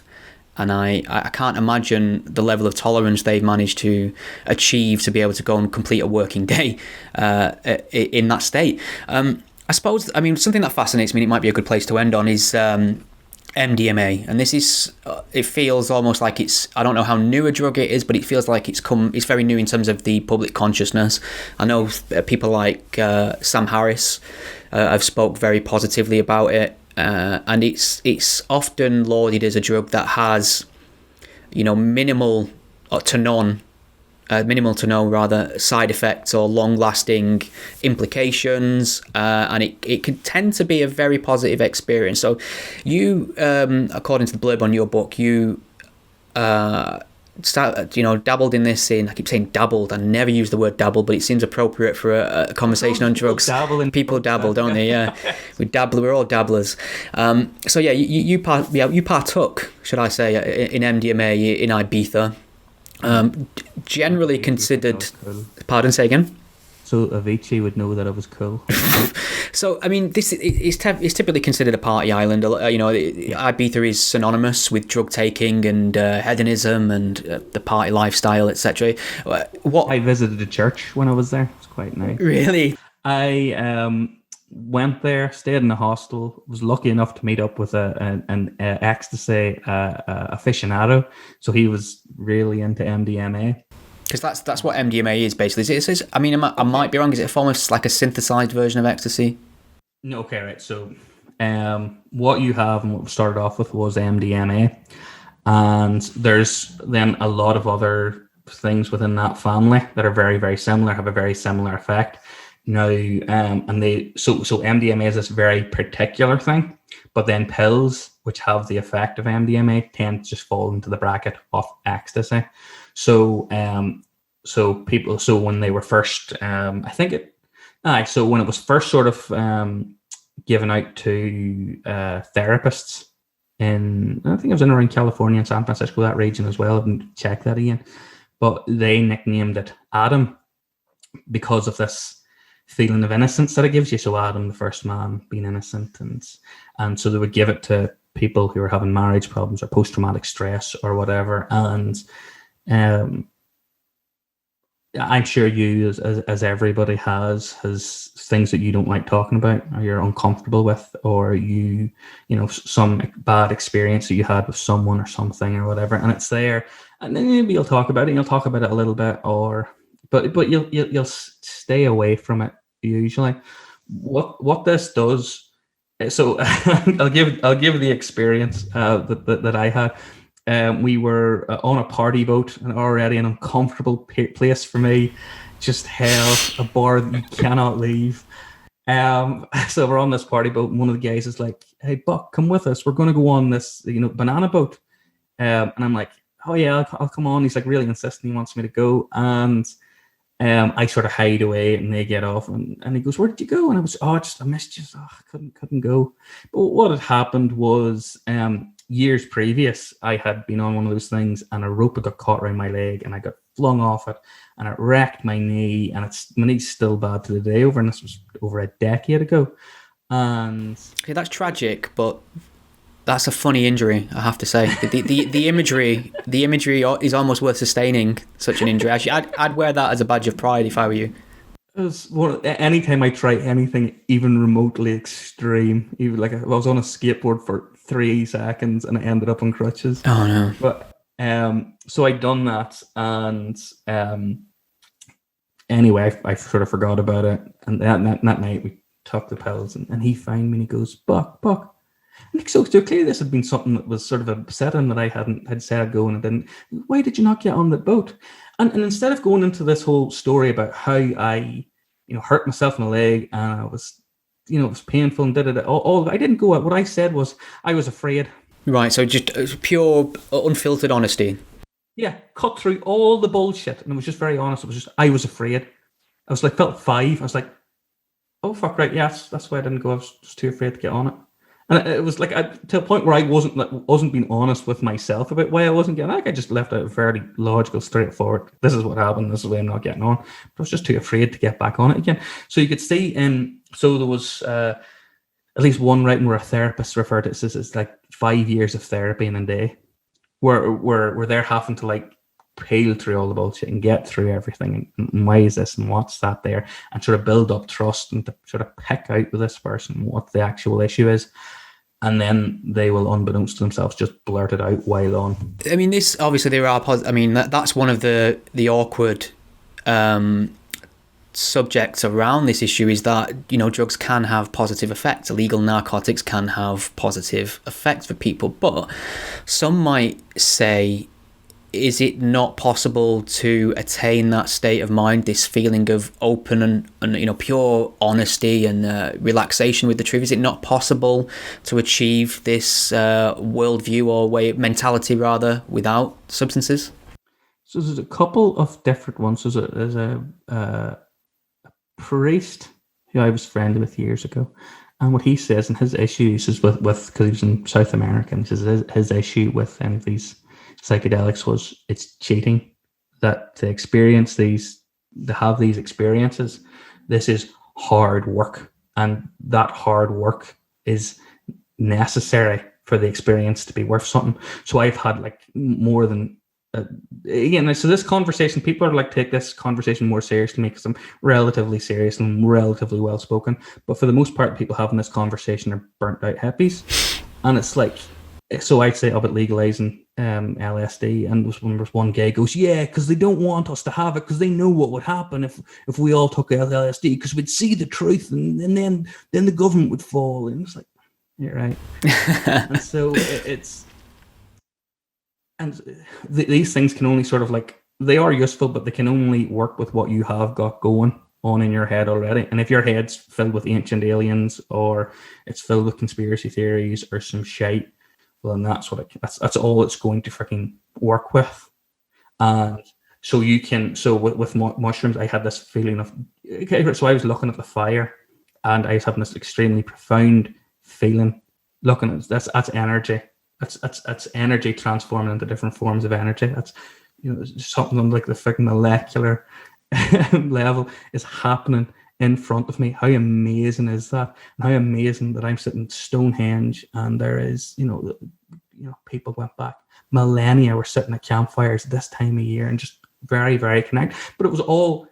Speaker 1: and I can't imagine the level of tolerance they've managed to achieve to be able to go and complete a working day in that state. I suppose, I mean, something that fascinates me, and it might be a good place to end on, is MDMA, and this is it feels almost like it's, I don't know how new a drug it is, but it feels like it's very new in terms of the public consciousness. I know people like Sam Harris have spoke very positively about it, and it's often lauded as a drug that has, you know, minimal to no side effects or long-lasting implications, and it can tend to be a very positive experience. So you, according to the blurb on your book, you dabbled in this I keep saying dabbled, I never use the word dabble, but it seems appropriate for a conversation on drugs. People dabble, don't they? Yeah. We're all dabblers. So yeah, you partook, should I say, in MDMA in Ibiza. Generally considered. Pardon, say again.
Speaker 2: So Avicii would know that I was cool.
Speaker 1: So I mean, this is typically considered a party island. You know, Ibiza is synonymous with drug taking and hedonism and the party lifestyle, etc.
Speaker 2: I visited a church when I was there. It's quite nice.
Speaker 1: Really?
Speaker 2: I went there, stayed in a hostel. Was lucky enough to meet up with an ecstasy aficionado. So he was really into MDMA.
Speaker 1: Because that's what MDMA is basically. I mean, I might be wrong. Is it almost like a synthesized version of ecstasy?
Speaker 2: No, okay, right. So, what you have and what we started off with was MDMA, and there's then a lot of other things within that family that are very, very similar, have a very similar effect. Now, so MDMA is this very particular thing, but then pills which have the effect of MDMA tend to just fall into the bracket of ecstasy. So when they were first, when it was first sort of given out to therapists I think it was in around California and San Francisco, that region as well. I didn't check that again, but they nicknamed it Adam because of this feeling of innocence that it gives you. So Adam, the first man, being innocent, and so they would give it to people who were having marriage problems or post-traumatic stress or whatever. And I'm sure you, as everybody has things that you don't like talking about, or you're uncomfortable with, or you know, some bad experience that you had with someone or something or whatever, and it's there, and then maybe you'll talk about it. And you'll talk about it a little bit, but you'll stay away from it usually. What this does, so I'll give the experience that I had. We were on a party boat, and already an uncomfortable place for me, just hell, a bar that you cannot leave. So we're on this party boat, and one of the guys is like, "Hey, Buck, come with us. We're going to go on this, banana boat." And I'm like, "Oh yeah, I'll come on." He's like really insisting he wants me to go, and I sort of hide away, and they get off, and he goes, "Where did you go?" And I was, I missed you. I couldn't go. But what had happened was, years previous, I had been on one of those things, and a rope had got caught around my leg, and I got flung off it, and it wrecked my knee, and my knee's still bad to the day over, and this was over a decade ago. And
Speaker 1: okay, that's tragic, but that's a funny injury, I have to say. The imagery is almost worth sustaining such an injury. Actually, I'd wear that as a badge of pride if I were you.
Speaker 2: Anytime I try anything even remotely extreme, even like I was on a skateboard for 3 seconds and I ended up on crutches.
Speaker 1: Oh no!
Speaker 2: But so I'd done that, and anyway, I sort of forgot about it. And that night we took the pills, and he found me and he goes, Buck. And so clearly this had been something that was sort of upsetting that I had said I'd go and I didn't. Why did you not get on the boat? And instead of going into this whole story about how I, hurt myself in the leg, and I was, it was painful and all I didn't go out. What I said was I was afraid.
Speaker 1: Right, so just pure unfiltered honesty.
Speaker 2: Yeah, cut through all the bullshit, and it was just very honest. It was just I was afraid. I was like felt 5. I was like, oh fuck, right, yes, that's why I didn't go. I was just too afraid to get on it. And it was like to a point where I wasn't being honest with myself about why I wasn't getting. I just left it fairly logical, straightforward. This is what happened. This is why I'm not getting on. But I was just too afraid to get back on it again. So you could see, so there was at least one writing where a therapist referred to it as like 5 years of therapy in a day, where they're having to like peel through all the bullshit and get through everything, and why is this and what's that there, and sort of build up trust and to sort of pick out with this person what the actual issue is. and then they will, unbeknownst to themselves, just blurt it out while on.
Speaker 1: I mean, this obviously there are. I mean, that's one of the awkward subjects around this issue, is that, you know, drugs can have positive effects. Illegal narcotics can have positive effects for people, but some might say, is it not possible to attain that state of mind, this feeling of open and you know, pure honesty and relaxation with the truth? Is it not possible to achieve this worldview or mentality rather without substances?
Speaker 2: So there's a couple of different ones. There's a priest who I was friendly with years ago, and what he says, and his issue, he says with because he was in South America, and he says his issue with any of these psychedelics was it's cheating. That to experience these, to have these experiences, this is hard work, and that hard work is necessary for the experience to be worth something. So I've had like more than again, so this conversation, people are like, take this conversation more seriously because I'm relatively serious and relatively well spoken, but for the most part, people having this conversation are burnt out hippies. And it's like, so I'd say about legalizing LSD, and there was one guy goes, yeah, because they don't want us to have it because they know what would happen if we all took LSD, because we'd see the truth, and then the government would fall. And it's like, you're right. And so it's, and these things can only sort of like, they are useful, but they can only work with what you have got going on in your head already. And if your head's filled with ancient aliens, or it's filled with conspiracy theories or some shite, well, then that's that's all it's going to freaking work with. And so you can, so with mushrooms, I had this feeling of, okay, so I was looking at the fire, and I was having this extremely profound feeling looking at that's energy. That's energy transforming into different forms of energy. That's, you know, something like the freaking molecular level is happening in front of me. How amazing is that? And how amazing that I'm sitting at Stonehenge, and there is, you know, people went back millennia, were sitting at campfires this time of year and just very, very connected. But it was all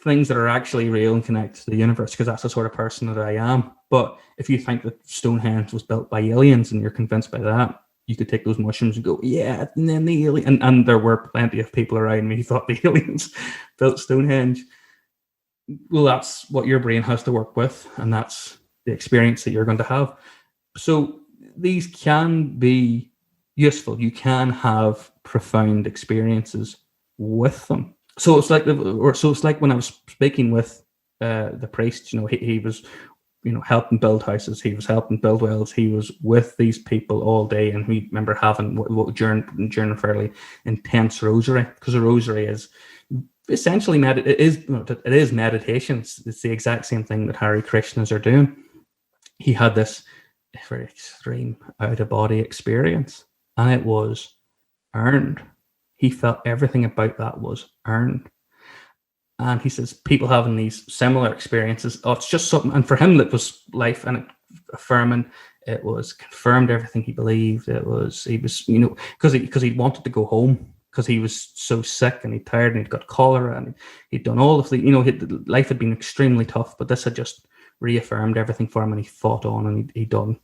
Speaker 2: things that are actually real and connected to the universe, because that's the sort of person that I am. But if you think that Stonehenge was built by aliens and you're convinced by that, you could take those mushrooms and go, yeah, and then the alien, and there were plenty of people around me who thought the aliens built Stonehenge. Well, that's what your brain has to work with, and that's the experience that you're going to have. So these can be useful. You can have profound experiences with them. So it's like when I was speaking with the priest, you know, he was, you know, helping build houses, he was helping build wells, he was with these people all day, and we remember having during a fairly intense rosary, because a rosary is essentially it is meditation. It's the exact same thing that Hare Krishnas are doing. He had this very extreme out of body experience, and it was earned. He felt everything about that was earned. And he says people having these similar experiences, it's just something. And for him, that was life, and it affirming. It was confirmed everything he believed. He was, you know, because he wanted to go home, because he was so sick and he'd tired, and he'd got cholera, and he'd done all of the, you know, life had been extremely tough, but this had just reaffirmed everything for him, and he fought on, and he'd done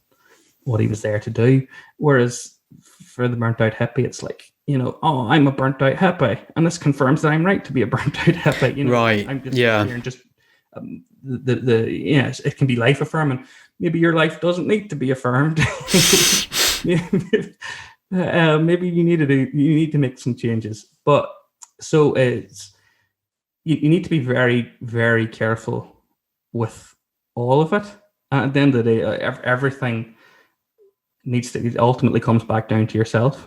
Speaker 2: what he was there to do. Whereas for the burnt out hippie, it's like, you know, oh, I'm a burnt out hippie, and this confirms that I'm right to be a burnt out hippie. You know,
Speaker 1: right?
Speaker 2: I'm just
Speaker 1: here
Speaker 2: and just it can be life affirming. Maybe your life doesn't need to be affirmed. Maybe you need to make some changes. But so it's you need to be very, very careful with all of it. And at the end of the day, everything ultimately comes back down to yourself,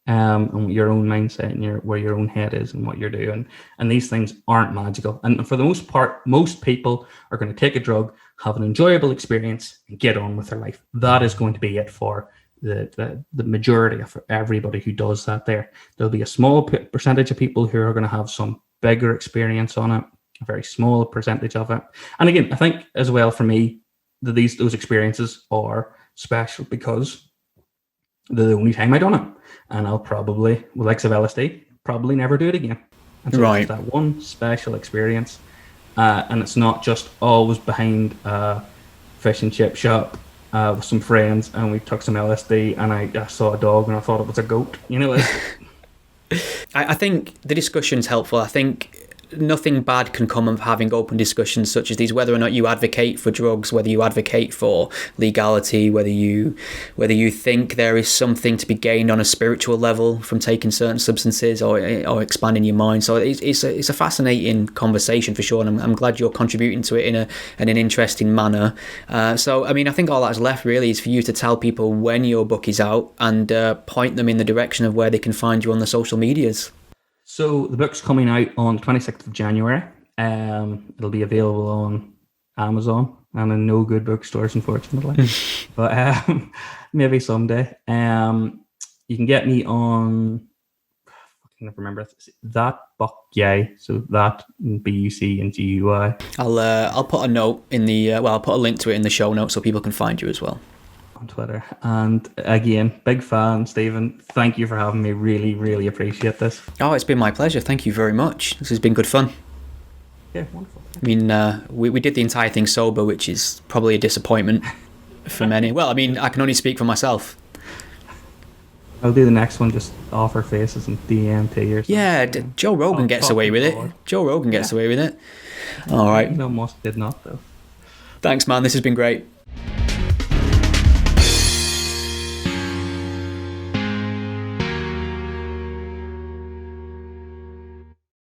Speaker 2: and your own mindset, and where your own head is and what you're doing. And these things aren't magical. And for the most part, most people are going to take a drug, have an enjoyable experience, and get on with their life. That is going to be it for the majority of everybody who does that. There'll be a small percentage of people who are going to have some bigger experience on it, a very small percentage of it. And again, I think as well for me, those experiences are special because they're the only time I done it, and I'll probably, with likes of LSD, probably never do it again. And so
Speaker 1: right.
Speaker 2: It's that one special experience, and it's not just always behind a fish and chip shop with some friends, and we took some LSD, and I saw a dog and I thought it was a goat. You know,
Speaker 1: I think the discussion's helpful. I think nothing bad can come of having open discussions such as these, whether or not you advocate for drugs, whether you advocate for legality, whether you think there is something to be gained on a spiritual level from taking certain substances or expanding your mind. So it's a fascinating conversation for sure, and I'm glad you're contributing to it in an interesting manner. So I mean, I think all that's left really is for you to tell people when your book is out and point them in the direction of where they can find you on the social medias.
Speaker 2: So the book's coming out on 26th of January. It'll be available on Amazon and in no good bookstores, unfortunately. But maybe someday. You can get me on, I can never remember, that Buck Yay. So that BUC and GUI.
Speaker 1: I'll put a note in the I'll put a link to it in the show notes so people can find you as well.
Speaker 2: On Twitter. And again, big fan, Stephen. Thank you for having me. Really, really appreciate this.
Speaker 1: Oh, it's been my pleasure. Thank you very much. This has been good fun.
Speaker 2: Yeah, wonderful.
Speaker 1: I mean, we did the entire thing sober, which is probably a disappointment for many. Well, I mean, I can only speak for myself.
Speaker 2: I'll do the next one, just off our faces and DMT or something.
Speaker 1: Yeah, Joe Rogan gets away with it. Joe Rogan gets away with it. All right.
Speaker 2: Elon Musk did not, though.
Speaker 1: Thanks, man. This has been great.